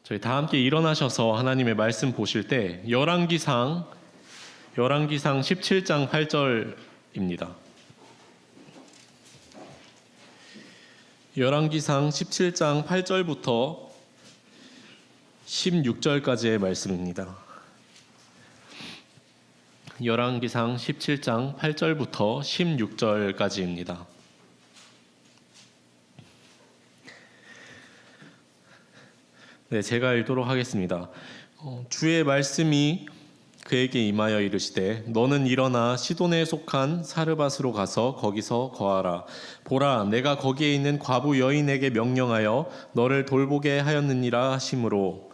저희 다 함께 일어나셔서 하나님의 말씀 보실 때 열왕기상 17장 8절입니다. 열왕기상 17장 8절부터 16절까지의 말씀입니다. 열왕기상 17장 8절부터 16절까지입니다. 네, 제가 읽도록 하겠습니다. 주의 말씀이 그에게 임하여 이르시되 너는 일어나 시돈에 속한 사르밧으로 가서 거기서 거하라. 보라, 내가 거기에 있는 과부 여인에게 명령하여 너를 돌보게 하였느니라 하심으로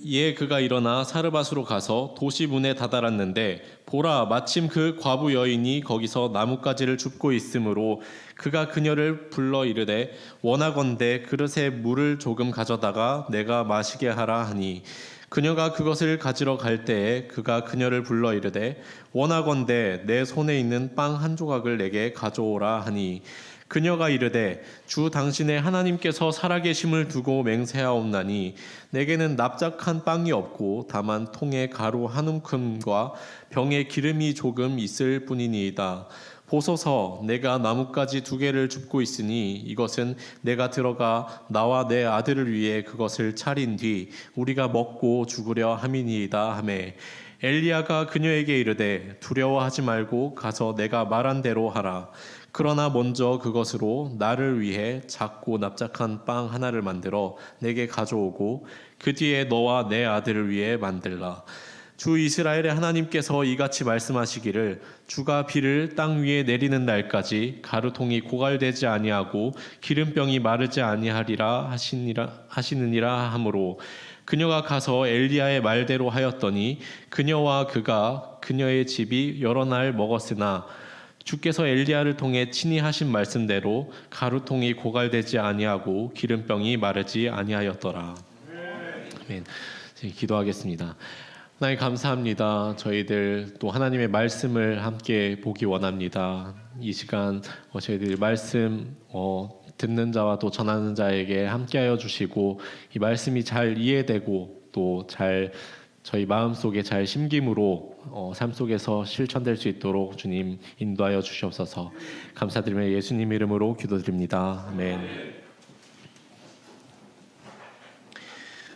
이에 그가 일어나 사르밧으로 가서 도시 문에 다다랐는데 보라, 마침 그 과부 여인이 거기서 나뭇가지를 줍고 있으므로 그가 그녀를 불러 이르되 원하건대 그릇에 물을 조금 가져다가 내가 마시게 하라 하니 그녀가 그것을 가지러 갈 때에 그가 그녀를 불러 이르되 원하건대 내 손에 있는 빵 한 조각을 내게 가져오라 하니 그녀가 이르되 주 당신의 하나님께서 살아계심을 두고 맹세하옵나니 내게는 납작한 빵이 없고 다만 통에 가루 한 움큼과 병에 기름이 조금 있을 뿐이니이다. 보소서, 내가 나뭇가지 2개를 줍고 있으니 이것은 내가 들어가 나와 내 아들을 위해 그것을 차린 뒤 우리가 먹고 죽으려 함이니이다 하매 엘리야가 그녀에게 이르되 두려워하지 말고 가서 내가 말한 대로 하라. 그러나 먼저 그것으로 나를 위해 작고 납작한 빵 하나를 만들어 내게 가져오고 그 뒤에 너와 내 아들을 위해 만들라. 주 이스라엘의 하나님께서 이같이 말씀하시기를 주가 비를 땅 위에 내리는 날까지 가루통이 고갈되지 아니하고 기름병이 마르지 아니하리라 하시느니라 하므로 그녀가 가서 엘리야의 말대로 하였더니 그녀와 그가 그녀의 집이 여러 날 먹었으나 주께서 엘리야를 통해 친히 하신 말씀대로 가루통이 고갈되지 아니하고 기름병이 마르지 아니하였더라. 아멘. 기도하겠습니다. 하나님 감사합니다. 저희들 또 하나님의 말씀을 함께 보기 원합니다. 이 시간 저희들 말씀 듣는 자와 또 전하는 자에게 함께하여 주시고 이 말씀이 잘 이해되고 또 잘 저희 마음속에 잘 심김으로 삶 속에서 실천될 수 있도록 주님 인도하여 주시옵소서. 감사드리며 예수님 이름으로 기도드립니다. 아멘.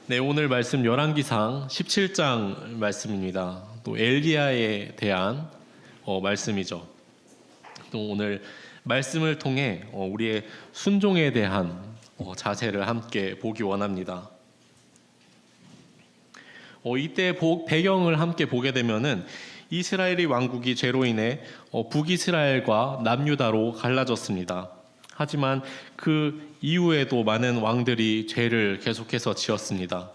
네, 오늘 말씀 열왕기상 17장 말씀입니다. 또 엘리야에 대한 말씀이죠. 또 오늘 말씀을 통해 우리의 순종에 대한 자세를 함께 보기 원합니다. 이때 배경을 함께 보게 되면은 이스라엘의 왕국이 죄로 인해 북이스라엘과 남유다로 갈라졌습니다. 하지만 그 이후에도 많은 왕들이 죄를 계속해서 지었습니다.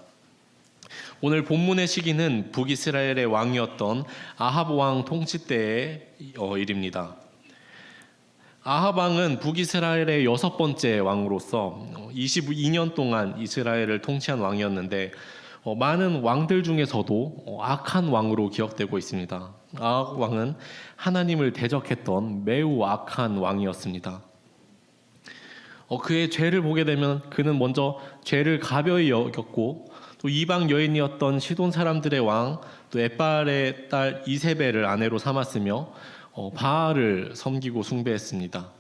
오늘 본문의 시기는 북이스라엘의 왕이었던 아합 왕 통치 때의 일입니다. 아합 왕은 북이스라엘의 6번째 왕으로서 22년 동안 이스라엘을 통치한 왕이었는데 많은 왕들 중에서도 악한 왕으로 기억되고 있습니다. 아합 왕은 하나님을 대적했던 매우 악한 왕이었습니다. 그의 죄를 보게 되면 그는 먼저 죄를 가벼이 여겼고 또 이방 여인이었던 시돈 사람들의 왕 또 엣바알의 딸 이세벨을 아내로 삼았으며 바알을 섬기고 숭배했습니다.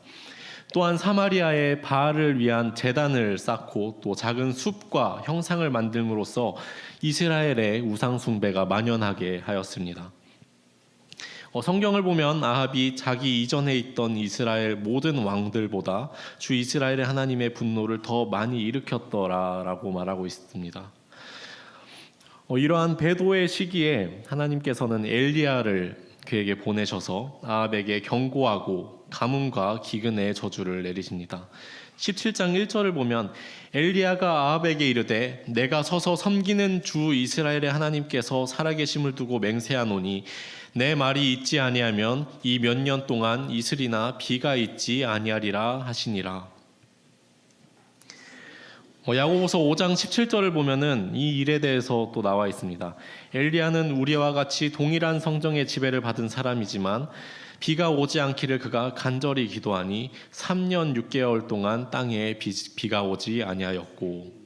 또한 사마리아에 바알을 위한 제단을 쌓고 또 작은 숲과 형상을 만듦으로써 이스라엘의 우상 숭배가 만연하게 하였습니다. 성경을 보면 아합이 자기 이전에 있던 이스라엘 모든 왕들보다 주 이스라엘의 하나님의 분노를 더 많이 일으켰더라라고 말하고 있습니다. 이러한 배도의 시기에 하나님께서는 엘리야를 그에게 보내셔서 아합에게 경고하고 가뭄과 기근의 저주를 내리십니다. 17장 1절을 보면 엘리야가 아합에게 이르되 내가 서서 섬기는 주 이스라엘의 하나님께서 살아계심을 두고 맹세하노니 내 말이 있지 아니하면 이 몇 년 동안 이슬이나 비가 있지 아니하리라 하시니라. 야고보서 5장 17절을 보면은 이 일에 대해서 또 나와 있습니다. 엘리야는 우리와 같이 동일한 성정의 지배를 받은 사람이지만 비가 오지 않기를 그가 간절히 기도하니 3년 6개월 동안 땅에 비가 오지 아니하였고,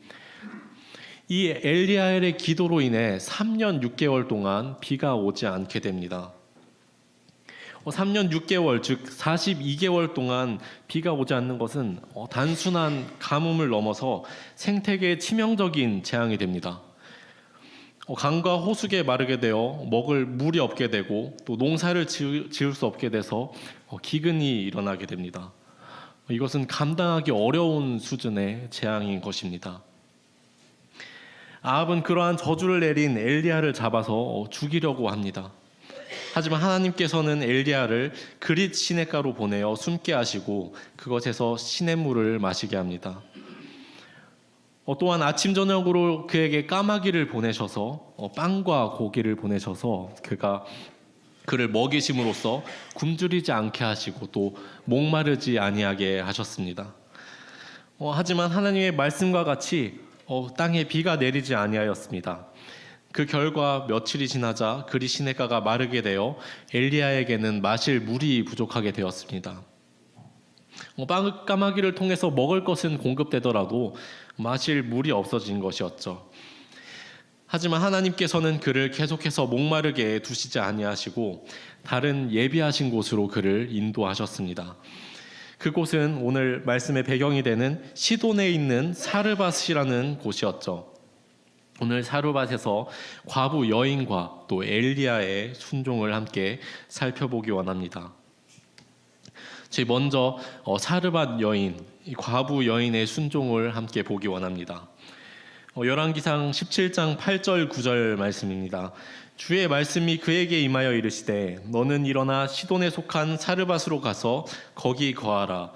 이 엘리야의 기도로 인해 3년 6개월 동안 비가 오지 않게 됩니다. 3년 6개월, 즉 42개월 동안 비가 오지 않는 것은 단순한 가뭄을 넘어서 생태계에 치명적인 재앙이 됩니다. 강과 호수가 마르게 되어 먹을 물이 없게 되고 또 농사를 지을 수 없게 돼서 기근이 일어나게 됩니다. 이것은 감당하기 어려운 수준의 재앙인 것입니다. 아합은 그러한 저주를 내린 엘리야를 잡아서 죽이려고 합니다. 하지만 하나님께서는 엘리야를 그릿 시냇가로 보내어 숨게 하시고 그것에서 시냇물을 마시게 합니다. 또한 아침 저녁으로 그에게 까마귀를 보내셔서 빵과 고기를 보내셔서 그를 먹이심으로써 굶주리지 않게 하시고 또 목마르지 아니하게 하셨습니다. 하지만 하나님의 말씀과 같이 땅에 비가 내리지 아니하였습니다. 그 결과 며칠이 지나자 그릿 시냇가가 마르게 되어 엘리야에게는 마실 물이 부족하게 되었습니다. 까마귀를 통해서 먹을 것은 공급되더라도 마실 물이 없어진 것이었죠. 하지만 하나님께서는 그를 계속해서 목마르게 두시지 아니하시고 다른 예비하신 곳으로 그를 인도하셨습니다. 그곳은 오늘 말씀의 배경이 되는 시돈에 있는 사르밧이라는 곳이었죠. 오늘 사르밧에서 과부 여인과 또 엘리야의 순종을 함께 살펴보기 원합니다. 저희 먼저 사르밧 여인, 과부 여인의 순종을 함께 보기 원합니다. 열왕기상 17장 8절 9절 말씀입니다. 주의 말씀이 그에게 임하여 이르시되 너는 일어나 시돈에 속한 사르밧으로 가서 거기 거하라.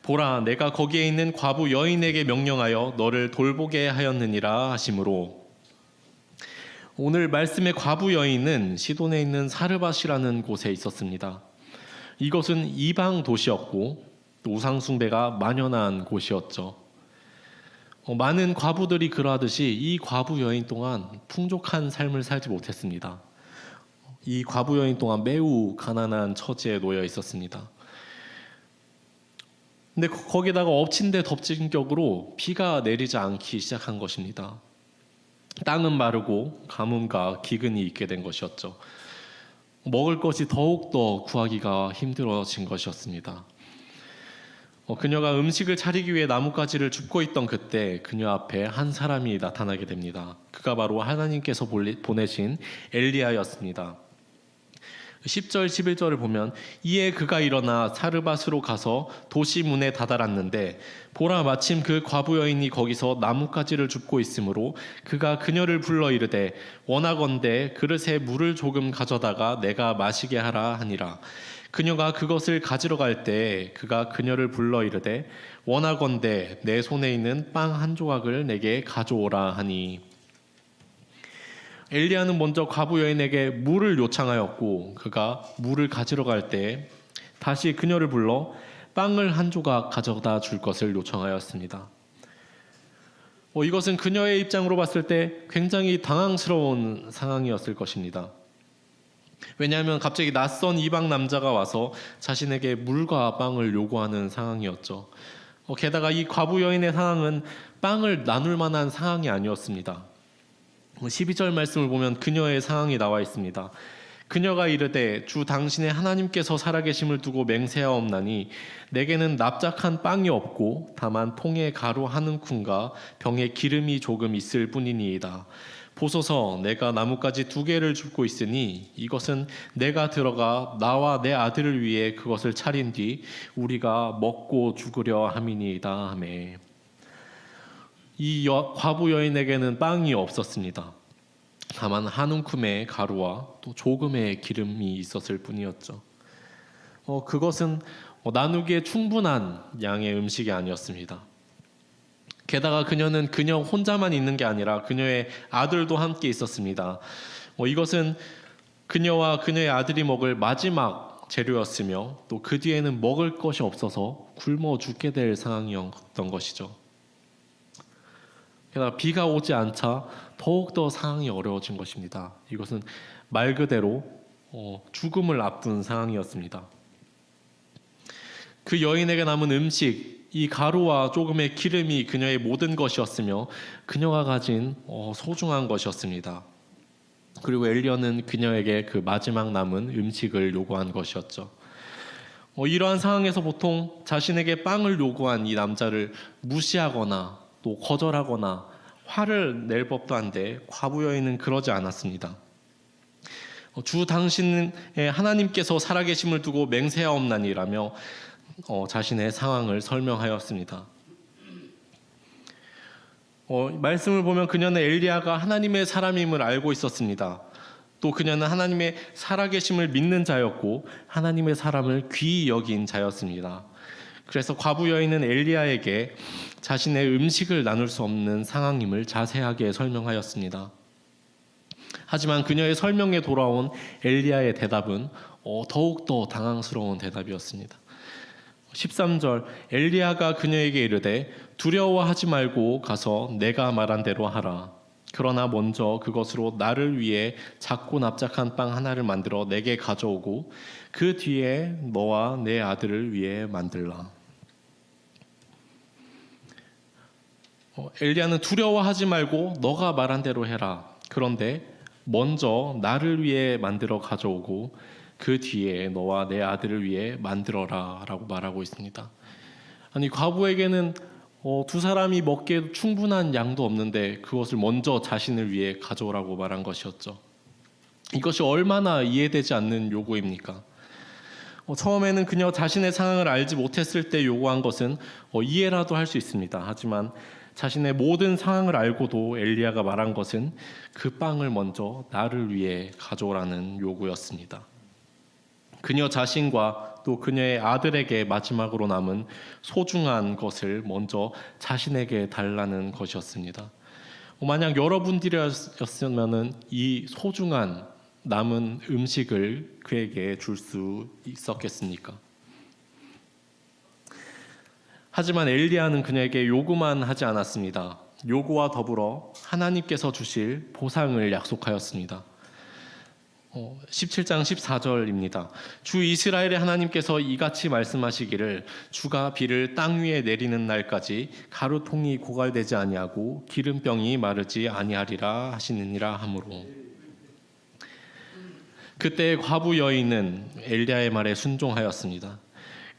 보라, 내가 거기에 있는 과부 여인에게 명령하여 너를 돌보게 하였느니라 하시므로, 오늘 말씀의 과부 여인은 시돈에 있는 사르밧이라는 곳에 있었습니다. 이것은 이방 도시였고 우상 숭배가 만연한 곳이었죠. 많은 과부들이 그러하듯이 이 과부 여인 또한 풍족한 삶을 살지 못했습니다. 이 과부 여인 또한 매우 가난한 처지에 놓여 있었습니다. 근데 거기다가 엎친 데 덮친 격으로 비가 내리지 않기 시작한 것입니다. 땅은 마르고 가뭄과 기근이 있게 된 것이었죠. 먹을 것이 더욱더 구하기가 힘들어진 것이었습니다. 그녀가 음식을 차리기 위해 나뭇가지를 줍고 있던 그때 그녀 앞에 한 사람이 나타나게 됩니다. 그가 바로 하나님께서 보내신 엘리야였습니다. 10절 11절을 보면 이에 그가 일어나 사르밧으로 가서 도시 문에 다다랐는데 보라, 마침 그 과부 여인이 거기서 나뭇가지를 줍고 있으므로 그가 그녀를 불러 이르되 원하건대 그릇에 물을 조금 가져다가 내가 마시게 하라 하니라. 그녀가 그것을 가지러 갈 때 그가 그녀를 불러 이르되 원하건대 내 손에 있는 빵 한 조각을 내게 가져오라 하니, 엘리야는 먼저 과부 여인에게 물을 요청하였고 그가 물을 가지러 갈 때 다시 그녀를 불러 빵을 한 조각 가져다 줄 것을 요청하였습니다. 이것은 그녀의 입장으로 봤을 때 굉장히 당황스러운 상황이었을 것입니다. 왜냐하면 갑자기 낯선 이방 남자가 와서 자신에게 물과 빵을 요구하는 상황이었죠. 게다가 이 과부 여인의 상황은 빵을 나눌 만한 상황이 아니었습니다. 12절 말씀을 보면 그녀의 상황이 나와 있습니다. 그녀가 이르되 주 당신의 하나님께서 살아계심을 두고 맹세하옵나니 내게는 납작한 빵이 없고 다만 통에 가루 한 움큼과 병에 기름이 조금 있을 뿐이니이다. 보소서, 내가 나뭇가지 2개를 줍고 있으니 이것은 내가 들어가 나와 내 아들을 위해 그것을 차린 뒤 우리가 먹고 죽으려 함이니이다 하매. 이 과부 여인에게는 빵이 없었습니다. 다만 한 움큼의 가루와 또 조금의 기름이 있었을 뿐이었죠. 그것은 나누기에 충분한 양의 음식이 아니었습니다. 게다가 그녀는 그녀 혼자만 있는 게 아니라 그녀의 아들도 함께 있었습니다. 이것은 그녀와 그녀의 아들이 먹을 마지막 재료였으며 또 그 뒤에는 먹을 것이 없어서 굶어 죽게 될 상황이었던 것이죠. 게다가 비가 오지 않자 더욱더 상황이 어려워진 것입니다. 이것은 말 그대로 죽음을 앞둔 상황이었습니다. 그 여인에게 남은 음식, 이 가루와 조금의 기름이 그녀의 모든 것이었으며 그녀가 가진 소중한 것이었습니다. 그리고 엘리야는 그녀에게 그 마지막 남은 음식을 요구한 것이었죠. 이러한 상황에서 보통 자신에게 빵을 요구한 이 남자를 무시하거나 또 거절하거나 화를 낼 법도 한데 과부 여인은 그러지 않았습니다. 주 당신의 하나님께서 살아계심을 두고 맹세하옵나니라며 자신의 상황을 설명하였습니다. 말씀을 보면 그녀는 엘리야가 하나님의 사람임을 알고 있었습니다. 또 그녀는 하나님의 살아계심을 믿는 자였고 하나님의 사람을 귀히 여긴 자였습니다. 그래서 과부 여인은 엘리야에게 자신의 음식을 나눌 수 없는 상황임을 자세하게 설명하였습니다. 하지만 그녀의 설명에 돌아온 엘리야의 대답은 더욱더 당황스러운 대답이었습니다. 13절 엘리야가 그녀에게 이르되 두려워하지 말고 가서 내가 말한 대로 하라. 그러나 먼저 그것으로 나를 위해 작고 납작한 빵 하나를 만들어 내게 가져오고 그 뒤에 너와 내 아들을 위해 만들라. 엘리야는 두려워하지 말고 너가 말한 대로 해라. 그런데 먼저 나를 위해 만들어 가져오고 그 뒤에 너와 내 아들을 위해 만들어라 라고 말하고 있습니다. 아니 과부에게는 두 사람이 먹기에 충분한 양도 없는데 그것을 먼저 자신을 위해 가져오라고 말한 것이었죠. 이것이 얼마나 이해되지 않는 요구입니까? 처음에는 그녀 자신의 상황을 알지 못했을 때 요구한 것은 이해라도 할 수 있습니다. 하지만 자신의 모든 상황을 알고도 엘리야가 말한 것은 그 빵을 먼저 나를 위해 가져오라는 요구였습니다. 그녀 자신과 또 그녀의 아들에게 마지막으로 남은 소중한 것을 먼저 자신에게 달라는 것이었습니다. 만약 여러분들이었으면 이 소중한 남은 음식을 그에게 줄 수 있었겠습니까? 하지만 엘리야는 그녀에게 요구만 하지 않았습니다. 요구와 더불어 하나님께서 주실 보상을 약속하였습니다. 17장 14절입니다. 주 이스라엘의 하나님께서 이같이 말씀하시기를 주가 비를 땅 위에 내리는 날까지 가루통이 고갈되지 아니하고 기름병이 마르지 아니하리라 하시느니라 하므로 그때 과부 여인은 엘리야의 말에 순종하였습니다.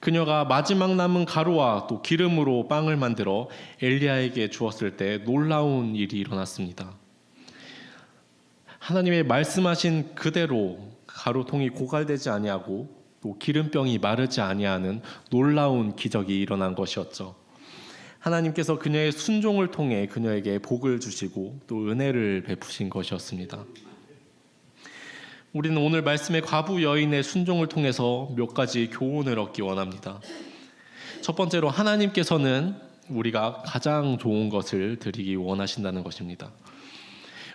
그녀가 마지막 남은 가루와 또 기름으로 빵을 만들어 엘리야에게 주었을 때 놀라운 일이 일어났습니다. 하나님의 말씀하신 그대로 가루통이 고갈되지 아니하고 또 기름병이 마르지 아니하는 놀라운 기적이 일어난 것이었죠. 하나님께서 그녀의 순종을 통해 그녀에게 복을 주시고 또 은혜를 베푸신 것이었습니다. 우리는 오늘 말씀의 과부 여인의 순종을 통해서 몇 가지 교훈을 얻기 원합니다. 첫 번째로 하나님께서는 우리가 가장 좋은 것을 드리기 원하신다는 것입니다.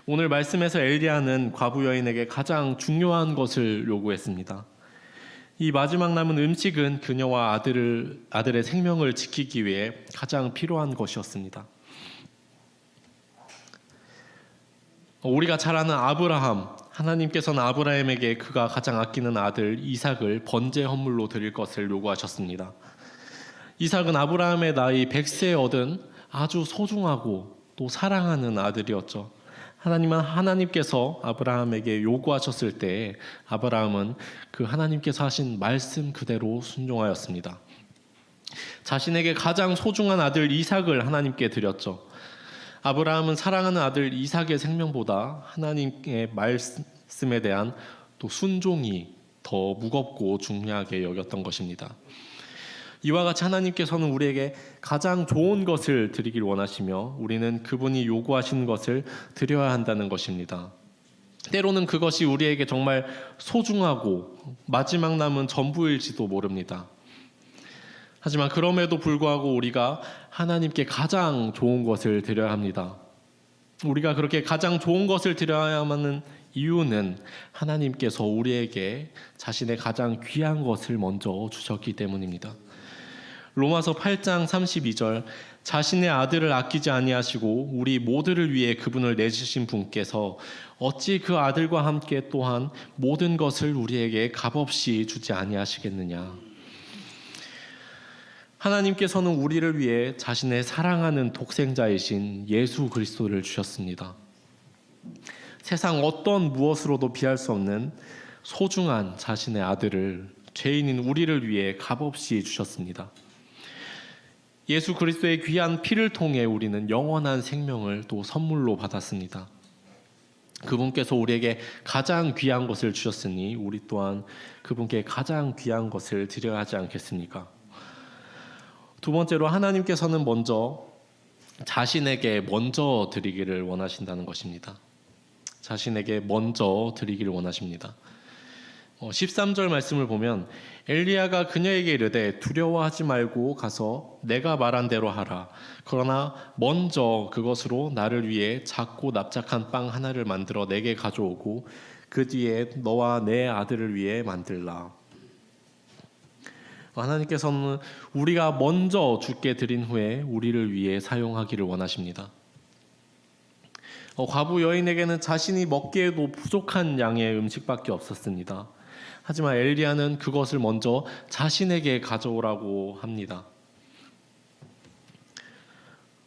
오늘 말씀에서 엘리야는 과부 여인에게 가장 중요한 것을 요구했습니다. 이 마지막 남은 음식은 그녀와 아들의 생명을 지키기 위해 가장 필요한 것이었습니다. 우리가 잘 아는 아브라함, 하나님께서는 아브라함에게 그가 가장 아끼는 아들 이삭을 번제 헌물로 드릴 것을 요구하셨습니다. 이삭은 아브라함의 나이 100세에 얻은 아주 소중하고 또 사랑하는 아들이었죠. 하나님께서 아브라함에게 요구하셨을 때 아브라함은 그 하나님께서 하신 말씀 그대로 순종하였습니다. 자신에게 가장 소중한 아들 이삭을 하나님께 드렸죠. 아브라함은 사랑하는 아들 이삭의 생명보다 하나님의 말씀에 대한 또 순종이 더 무겁고 중요하게 여겼던 것입니다. 이와 같이 하나님께서는 우리에게 가장 좋은 것을 드리길 원하시며 우리는 그분이 요구하시는 것을 드려야 한다는 것입니다. 때로는 그것이 우리에게 정말 소중하고 마지막 남은 전부일지도 모릅니다. 하지만 그럼에도 불구하고 우리가 하나님께 가장 좋은 것을 드려야 합니다. 우리가 그렇게 가장 좋은 것을 드려야 하는 이유는 하나님께서 우리에게 자신의 가장 귀한 것을 먼저 주셨기 때문입니다. 로마서 8장 32절 자신의 아들을 아끼지 아니하시고 우리 모두를 위해 그분을 내주신 분께서 어찌 그 아들과 함께 또한 모든 것을 우리에게 값없이 주지 아니하시겠느냐. 하나님께서는 우리를 위해 자신의 사랑하는 독생자이신 예수 그리스도를 주셨습니다. 세상 어떤 무엇으로도 비할 수 없는 소중한 자신의 아들을 죄인인 우리를 위해 값없이 주셨습니다. 예수 그리스도의 귀한 피를 통해 우리는 영원한 생명을 또 선물로 받았습니다. 그분께서 우리에게 가장 귀한 것을 주셨으니 우리 또한 그분께 가장 귀한 것을 드려야 하지 않겠습니까? 두 번째로 하나님께서는 자신에게 먼저 드리기를 원하신다는 것입니다. 자신에게 먼저 드리기를 원하십니다. 13절 말씀을 보면 엘리야가 그녀에게 이르되 두려워하지 말고 가서 내가 말한 대로 하라. 그러나 먼저 그것으로 나를 위해 작고 납작한 빵 하나를 만들어 내게 가져오고 그 뒤에 너와 내 아들을 위해 만들라. 하나님께서는 우리가 먼저 주께 드린 후에 우리를 위해 사용하기를 원하십니다. 과부 여인에게는 자신이 먹기에도 부족한 양의 음식밖에 없었습니다. 하지만 엘리야는 그것을 먼저 자신에게 가져오라고 합니다.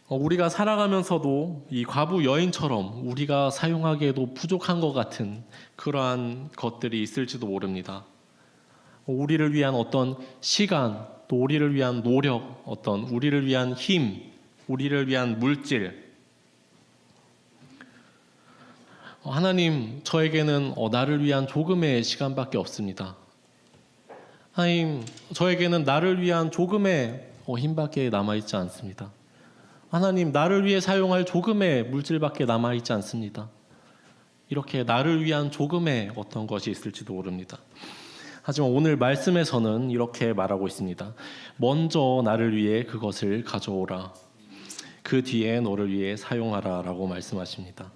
우리가 살아가면서도 이 과부 여인처럼 우리가 사용하기에도 부족한 것 같은 그러한 것들이 있을지도 모릅니다. 우리를 위한 어떤 시간, 또 우리를 위한 노력, 우리를 위한 힘, 우리를 위한 물질. 하나님, 저에게는 나를 위한 조금의 시간밖에 없습니다. 하나님, 저에게는 나를 위한 조금의 힘밖에 남아있지 않습니다. 하나님, 나를 위해 사용할 조금의 물질밖에 남아있지 않습니다. 이렇게 나를 위한 조금의 어떤 것이 있을지도 모릅니다. 하지만 오늘 말씀에서는 이렇게 말하고 있습니다. 먼저 나를 위해 그것을 가져오라. 그 뒤에 너를 위해 사용하라 라고 말씀하십니다.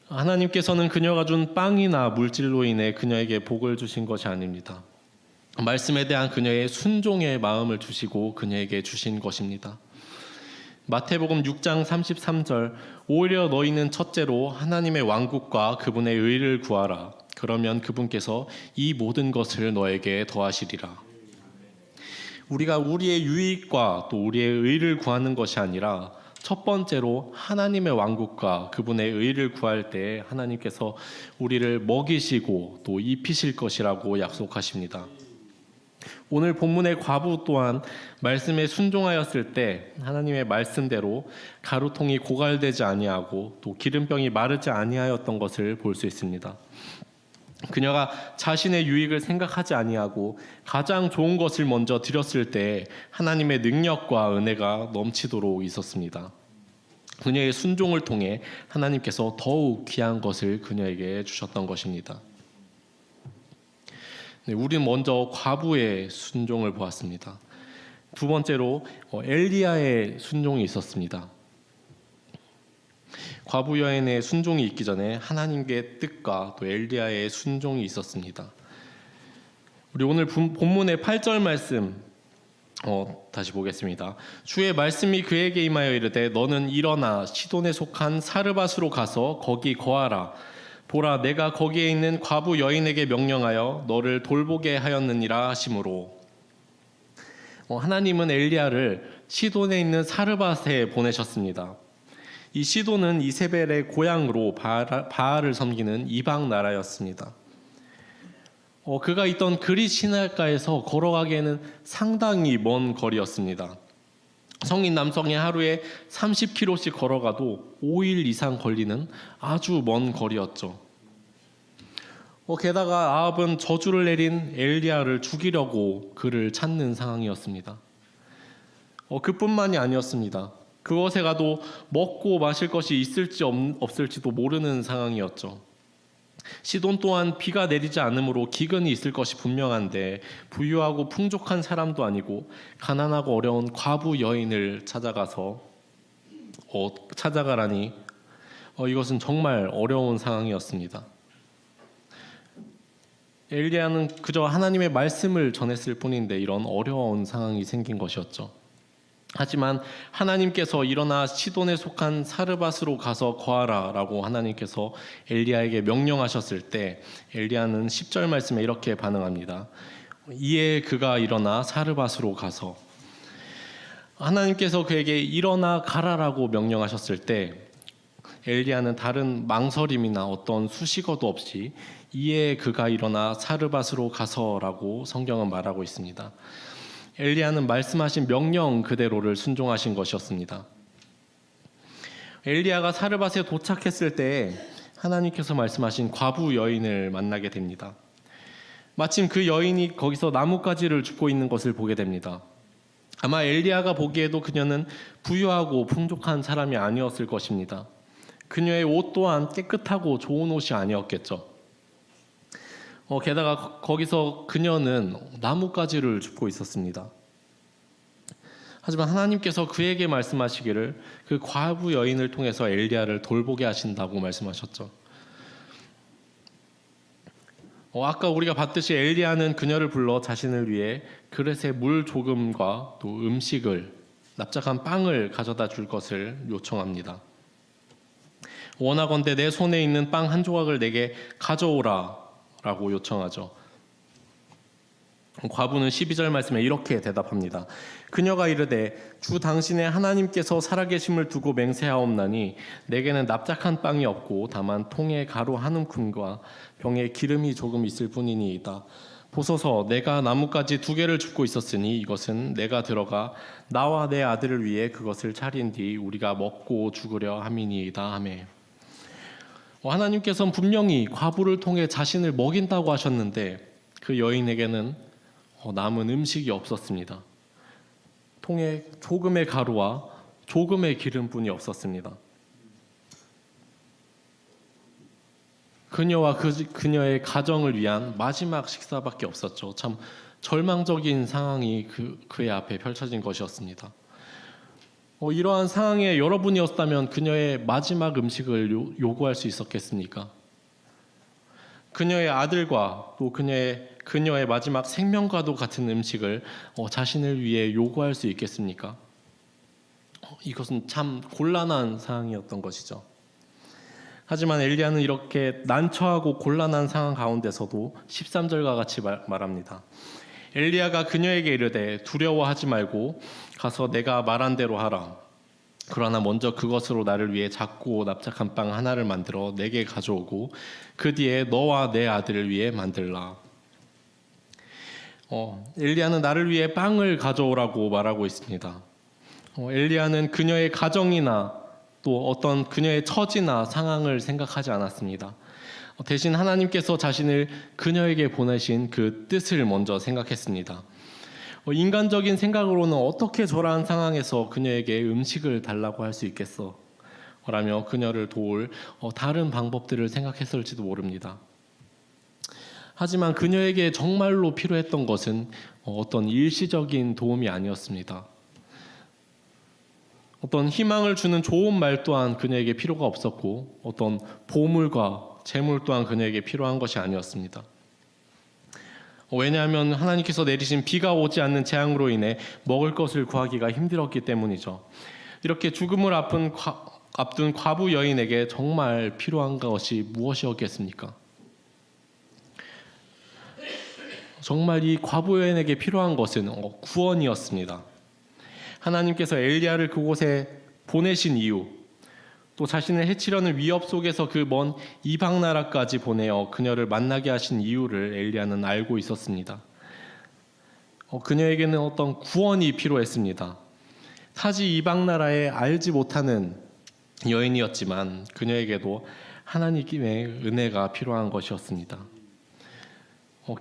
하나님께서는 그녀가 준 빵이나 물질로 인해 그녀에게 복을 주신 것이 아닙니다. 말씀에 대한 그녀의 순종의 마음을 주시고 그녀에게 주신 것입니다. 마태복음 6장 33절 오히려 너희는 첫째로 하나님의 왕국과 그분의 의를 구하라. 그러면 그분께서 이 모든 것을 너에게 더하시리라. 우리가 우리의 유익과 또 우리의 의를 구하는 것이 아니라 첫 번째로 하나님의 왕국과 그분의 의를 구할 때 하나님께서 우리를 먹이시고 또 입히실 것이라고 약속하십니다. 오늘 본문의 과부 또한 말씀에 순종하였을 때 하나님의 말씀대로 가루통이 고갈되지 아니하고 또 기름병이 마르지 아니하였던 것을 볼 수 있습니다. 그녀가 자신의 유익을 생각하지 아니하고 가장 좋은 것을 먼저 드렸을 때 하나님의 능력과 은혜가 넘치도록 있었습니다. 그녀의 순종을 통해 하나님께서 더욱 귀한 것을 그녀에게 주셨던 것입니다. 우리는 먼저 과부의 순종을 보았습니다. 두 번째로 엘리야의 순종이 있었습니다. 과부 여인의 순종이 있기 전에 하나님의 뜻과 또 엘리야의 순종이 있었습니다. 우리 오늘 본문의 8절 말씀 다시 보겠습니다. 주의 말씀이 그에게 임하여 이르되 너는 일어나 시돈에 속한 사르밧으로 가서 거기 거하라. 보라 내가 거기에 있는 과부 여인에게 명령하여 너를 돌보게 하였느니라 하심으로 하나님은 엘리야를 시돈에 있는 사르밧에 보내셨습니다. 이 시돈은 이세벨의 고향으로 바알을 섬기는 이방 나라였습니다. 그가 있던 그릿 시내가에서 걸어가기에는 상당히 먼 거리였습니다. 성인 남성이 하루에 30km씩 걸어가도 5일 이상 걸리는 아주 먼 거리였죠. 게다가 아합은 저주를 내린 엘리야를 죽이려고 그를 찾는 상황이었습니다. 그뿐만이 아니었습니다. 그곳에 가도 먹고 마실 것이 있을지 없을지도 모르는 상황이었죠. 시돈 또한 비가 내리지 않으므로 기근이 있을 것이 분명한데 부유하고 풍족한 사람도 아니고 가난하고 어려운 과부 여인을 찾아가라니 이것은 정말 어려운 상황이었습니다. 엘리야는 그저 하나님의 말씀을 전했을 뿐인데 이런 어려운 상황이 생긴 것이었죠. 하지만 하나님께서 일어나 시돈에 속한 사르밧으로 가서 거하라 라고 하나님께서 엘리야에게 명령하셨을 때 엘리야는 10절 말씀에 이렇게 반응합니다. 이에 그가 일어나 사르밧으로 가서 하나님께서 그에게 일어나 가라라고 명령하셨을 때 엘리야는 다른 망설임이나 어떤 수식어도 없이 이에 그가 일어나 사르밧으로 가서라고 성경은 말하고 있습니다. 엘리야는 말씀하신 명령 그대로를 순종하신 것이었습니다. 엘리야가 사르밧에 도착했을 때 하나님께서 말씀하신 과부 여인을 만나게 됩니다. 마침 그 여인이 거기서 나뭇가지를 줍고 있는 것을 보게 됩니다. 아마 엘리야가 보기에도 그녀는 부유하고 풍족한 사람이 아니었을 것입니다. 그녀의 옷 또한 깨끗하고 좋은 옷이 아니었겠죠. 게다가 거기서 그녀는 나뭇가지를 줍고 있었습니다. 하지만 하나님께서 그에게 말씀하시기를 그 과부 여인을 통해서 엘리야를 돌보게 하신다고 말씀하셨죠. 아까 우리가 봤듯이 엘리야는 그녀를 불러 자신을 위해 그릇에 물 조금과 또 음식을, 납작한 빵을 가져다 줄 것을 요청합니다. 원하건대 내 손에 있는 빵 한 조각을 내게 가져오라 라고 요청하죠. 과부는 12절 말씀에 이렇게 대답합니다. 그녀가 이르되 주 당신의 하나님께서 살아계심을 두고 맹세하옵나니 내게는 납작한 빵이 없고 다만 통에 가루 한 움큼과 병에 기름이 조금 있을 뿐이니이다. 보소서 내가 나뭇가지 2개를 줍고 있었으니 이것은 내가 들어가 나와 내 아들을 위해 그것을 차린 뒤 우리가 먹고 죽으려 함이니이다 하매. 하나님께서는 분명히 과부를 통해 자신을 먹인다고 하셨는데 그 여인에게는 남은 음식이 없었습니다. 통에 조금의 가루와 조금의 기름뿐이 없었습니다. 그녀와 그녀의 가정을 위한 마지막 식사밖에 없었죠. 참 절망적인 상황이 그의 앞에 펼쳐진 것이었습니다. 이러한 상황에 여러분이었다면 그녀의 마지막 음식을 요구할 수 있었겠습니까? 그녀의 아들과 또 그녀의 마지막 생명과도 같은 음식을 자신을 위해 요구할 수 있겠습니까? 이것은 참 곤란한 상황이었던 것이죠. 하지만 엘리야는 이렇게 난처하고 곤란한 상황 가운데서도 13절과 같이 말합니다. 엘리야가 그녀에게 이르되 두려워하지 말고 가서 내가 말한 대로 하라. 그러나 먼저 그것으로 나를 위해 작고 납작한 빵 하나를 만들어 내게 가져오고 그 뒤에 너와 내 아들을 위해 만들라. 엘리야는 나를 위해 빵을 가져오라고 말하고 있습니다. 엘리야는 그녀의 가정이나 또 어떤 그녀의 처지나 상황을 생각하지 않았습니다. 대신 하나님께서 자신을 그녀에게 보내신 그 뜻을 먼저 생각했습니다. 인간적인 생각으로는 어떻게 저러한 상황에서 그녀에게 음식을 달라고 할 수 있겠어? 라며 그녀를 도울 다른 방법들을 생각했을지도 모릅니다. 하지만 그녀에게 정말로 필요했던 것은 어떤 일시적인 도움이 아니었습니다. 어떤 희망을 주는 좋은 말 또한 그녀에게 필요가 없었고 어떤 보물과 재물 또한 그녀에게 필요한 것이 아니었습니다. 왜냐하면 하나님께서 내리신 비가 오지 않는 재앙으로 인해 먹을 것을 구하기가 힘들었기 때문이죠. 이렇게 죽음을 앞둔 과부 여인에게 정말 필요한 것이 무엇이었겠습니까? 정말 이 과부 여인에게 필요한 것은 구원이었습니다. 하나님께서 엘리야를 그곳에 보내신 이유, 또 자신을 해치려는 위협 속에서 그 먼 이방 나라까지 보내어 그녀를 만나게 하신 이유를 엘리야는 알고 있었습니다. 그녀에게는 어떤 구원이 필요했습니다. 타지 이방 나라에 알지 못하는 여인이었지만 그녀에게도 하나님의 은혜가 필요한 것이었습니다.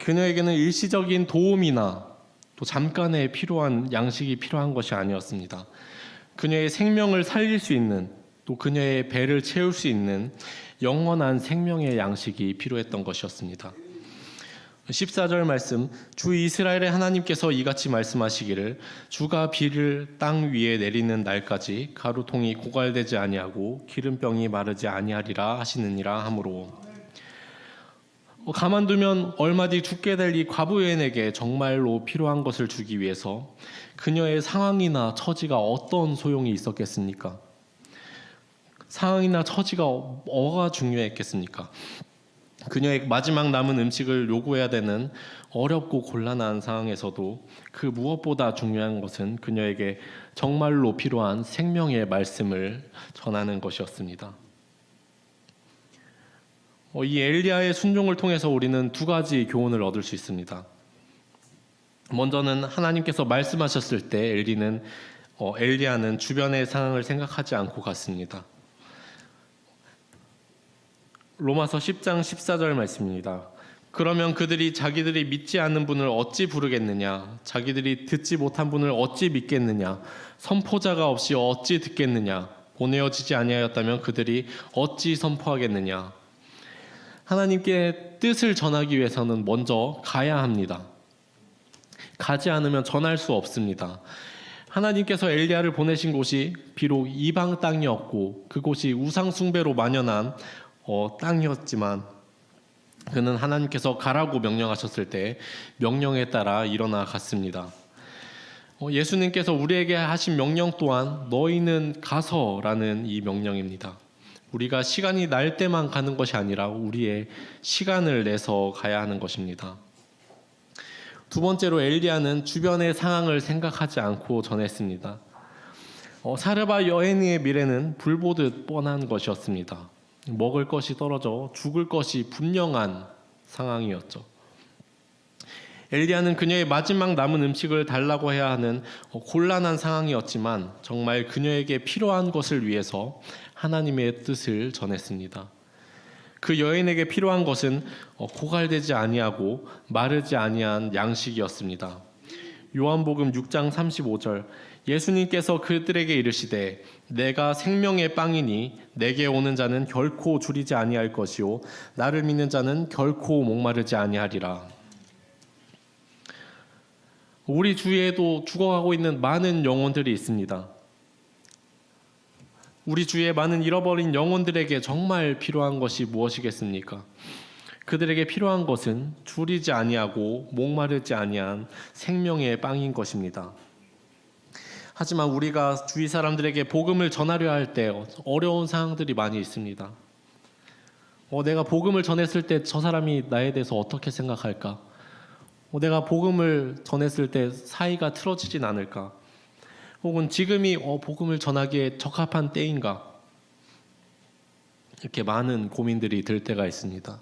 그녀에게는 일시적인 도움이나 또 잠깐의 필요한 양식이 필요한 것이 아니었습니다. 그녀의 생명을 살릴 수 있는 또 그녀의 배를 채울 수 있는 영원한 생명의 양식이 필요했던 것이었습니다. 14절 말씀, 주 이스라엘의 하나님께서 이같이 말씀하시기를 주가 비를 땅 위에 내리는 날까지 가루통이 고갈되지 아니하고 기름병이 마르지 아니하리라 하시느니라 하므로, 가만두면 얼마 뒤 죽게 될 이 과부 여인에게 정말로 필요한 것을 주기 위해서 그녀의 상황이나 처지가 어떤 소용이 있었겠습니까? 상황이나 처지가 뭐가 중요했겠습니까? 그녀의 마지막 남은 음식을 요구해야 되는 어렵고 곤란한 상황에서도 그 무엇보다 중요한 것은 그녀에게 정말로 필요한 생명의 말씀을 전하는 것이었습니다. 이 엘리야의 순종을 통해서 우리는 두 가지 교훈을 얻을 수 있습니다. 먼저는 하나님께서 말씀하셨을 때 엘리야는 주변의 상황을 생각하지 않고 갔습니다. 로마서 10장 14절 말씀입니다. 그러면 그들이 자기들이 믿지 않는 분을 어찌 부르겠느냐? 자기들이 듣지 못한 분을 어찌 믿겠느냐? 선포자가 없이 어찌 듣겠느냐? 보내어지지 아니하였다면 그들이 어찌 선포하겠느냐? 하나님께 뜻을 전하기 위해서는 먼저 가야 합니다. 가지 않으면 전할 수 없습니다. 하나님께서 엘리야를 보내신 곳이 비록 이방 땅이었고 그곳이 우상 숭배로 만연한 땅이었지만 그는 하나님께서 가라고 명령하셨을 때 명령에 따라 일어나 갔습니다. 예수님께서 우리에게 하신 명령 또한 너희는 가서라는 이 명령입니다. 우리가 시간이 날 때만 가는 것이 아니라 우리의 시간을 내서 가야 하는 것입니다. 두 번째로 엘리야는 주변의 상황을 생각하지 않고 전했습니다. 사르밧 여인의 미래는 불보듯 뻔한 것이었습니다. 먹을 것이 떨어져 죽을 것이 분명한 상황이었죠. 엘리야는 그녀의 마지막 남은 음식을 달라고 해야 하는 곤란한 상황이었지만 정말 그녀에게 필요한 것을 위해서 하나님의 뜻을 전했습니다. 그 여인에게 필요한 것은 고갈되지 아니하고 마르지 아니한 양식이었습니다. 요한복음 6장 35절 예수님께서 그들에게 이르시되 내가 생명의 빵이니 내게 오는 자는 결코 줄이지 아니할 것이요 나를 믿는 자는 결코 목마르지 아니하리라. 우리 주위에도 죽어가고 있는 많은 영혼들이 있습니다. 우리 주위에 많은 잃어버린 영혼들에게 정말 필요한 것이 무엇이겠습니까? 그들에게 필요한 것은 줄이지 아니하고 목마르지 아니한 생명의 빵인 것입니다. 하지만 우리가 주위 사람들에게 복음을 전하려 할 때 어려운 상황들이 많이 있습니다. 내가 복음을 전했을 때 저 사람이 나에 대해서 어떻게 생각할까? 내가 복음을 전했을 때 사이가 틀어지진 않을까? 혹은 지금이 복음을 전하기에 적합한 때인가? 이렇게 많은 고민들이 들 때가 있습니다.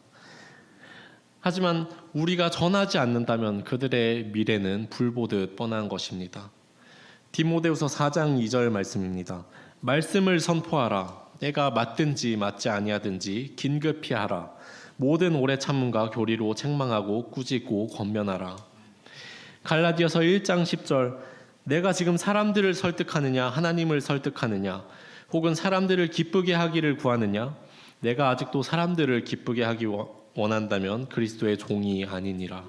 하지만 우리가 전하지 않는다면 그들의 미래는 불보듯 뻔한 것입니다. 디모데후서 4장 2절 말씀입니다. 말씀을 선포하라. 때가 맞든지 맞지 아니하든지 긴급히 하라. 모든 오래 참음과 교리로 책망하고 꾸짖고 권면하라. 갈라디아서 1장 10절 내가 지금 사람들을 설득하느냐 하나님을 설득하느냐 혹은 사람들을 기쁘게 하기를 구하느냐 내가 아직도 사람들을 기쁘게 하기 원한다면 그리스도의 종이 아니니라.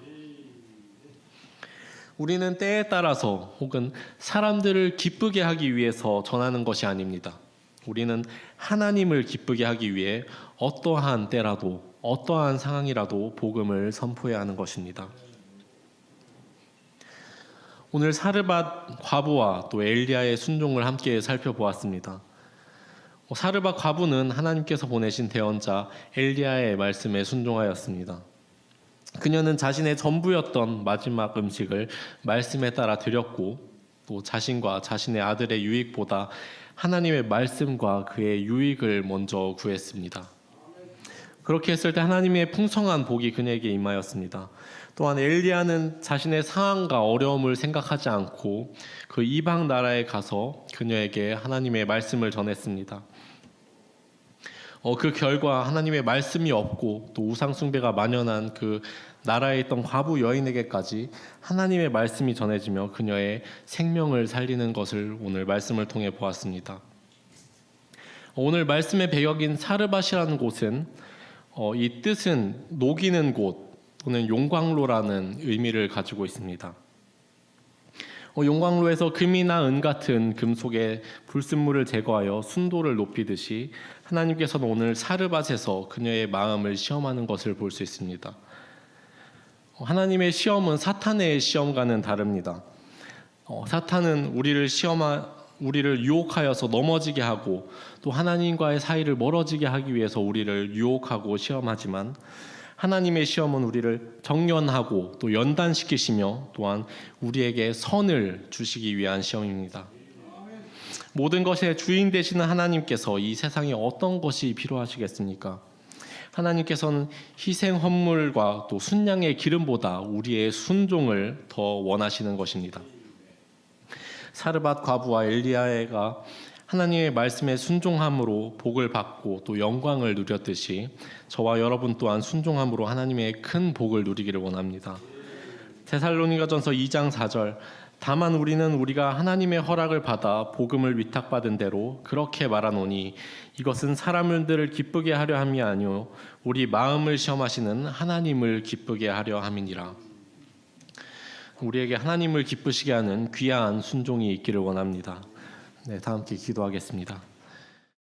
우리는 때에 따라서 혹은 사람들을 기쁘게 하기 위해서 전하는 것이 아닙니다. 우리는 하나님을 기쁘게 하기 위해 어떠한 때라도 어떠한 상황이라도 복음을 선포해야 하는 것입니다. 오늘 사르밧 과부와 또 엘리야의 순종을 함께 살펴보았습니다. 사르밧 과부는 하나님께서 보내신 대언자 엘리야의 말씀에 순종하였습니다. 그녀는 자신의 전부였던 마지막 음식을 말씀에 따라 드렸고 또 자신과 자신의 아들의 유익보다 하나님의 말씀과 그의 유익을 먼저 구했습니다. 그렇게 했을 때 하나님의 풍성한 복이 그녀에게 임하였습니다. 또한 엘리야는 자신의 상황과 어려움을 생각하지 않고 그 이방 나라에 가서 그녀에게 하나님의 말씀을 전했습니다. 그 결과 하나님의 말씀이 없고 또 우상 숭배가 만연한 그 나라에 있던 과부 여인에게까지 하나님의 말씀이 전해지며 그녀의 생명을 살리는 것을 오늘 말씀을 통해 보았습니다. 오늘 말씀의 배경인 사르밧이라는 곳은 이 뜻은 녹이는 곳 또는 용광로라는 의미를 가지고 있습니다. 용광로에서 금이나 은 같은 금속의 불순물을 제거하여 순도를 높이듯이 하나님께서는 오늘 사르밧에서 그녀의 마음을 시험하는 것을 볼 수 있습니다. 하나님의 시험은 사탄의 시험과는 다릅니다. 사탄은 우리를 유혹하여서 넘어지게 하고 또 하나님과의 사이를 멀어지게 하기 위해서 우리를 유혹하고 시험하지만 하나님의 시험은 우리를 정련하고 또 연단시키시며 또한 우리에게 선을 주시기 위한 시험입니다. 모든 것의 주인 되시는 하나님께서 이 세상에 어떤 것이 필요하시겠습니까? 하나님께서는 희생 헌물과 또 순양의 기름보다 우리의 순종을 더 원하시는 것입니다. 사르밧 과부와 엘리야가 하나님의 말씀에 순종함으로 복을 받고 또 영광을 누렸듯이 저와 여러분 또한 순종함으로 하나님의 큰 복을 누리기를 원합니다. 데살로니가전서 2장 4절 다만 우리는 우리가 하나님의 허락을 받아 복음을 위탁받은 대로 그렇게 말하노니 이것은 사람들을 기쁘게 하려 함이 아니요 우리 마음을 시험하시는 하나님을 기쁘게 하려 함이니라. 우리에게 하나님을 기쁘시게 하는 귀한 순종이 있기를 원합니다. 네, 다 함께 기도하겠습니다.